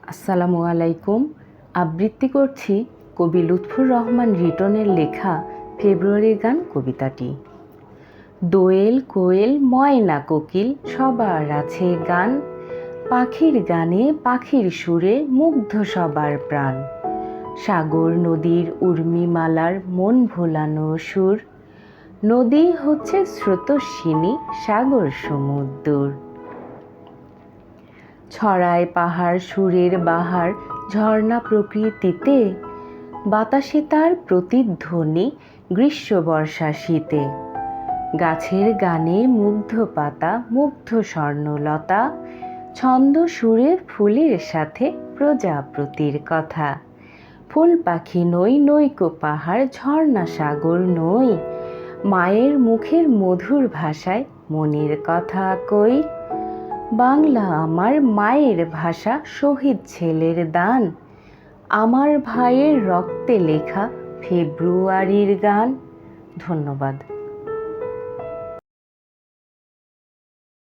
আসসালামু আলাইকুম। আবৃত্তি করছি কবি লুৎফুর রহমান রিটনের লেখা ফেব্রুয়ারির গান কবিতাটি। দোয়েল কোয়েল ময়না কোকিল সবার আছে গান, পাখির গানে পাখির সুরে মুগ্ধ সবার প্রাণ। সাগর নদীর উর্মিমালার মন ভোলানো সুর, নদী হচ্ছে স্রোতস্বিনী, সাগর সমুদ্র। ছড়ায় পাহাড় সুরের বাহার, ঝর্ণা প্রকৃতিতে, বাতাসে তার প্রতিধ্বনি গ্রীষ্ম বর্ষা শীতে। গাছের গানে মুগ্ধ পাতা, মুগ্ধ স্বর্ণলতা, ছন্দ সুরে ফুলের সাথে প্রজাপতির কথা। ফুল পাখি নই, নৈকো পাহাড়, ঝর্ণা সাগর নই, মায়ের মুখের মধুর ভাষায় মনের কথা কই। বাংলা আমার মায়ের ভাষা, শহীদ ছেলের দান, আমার ভাইয়ের রক্তে লেখা ফেব্রুয়ারির গান। ধন্যবাদ।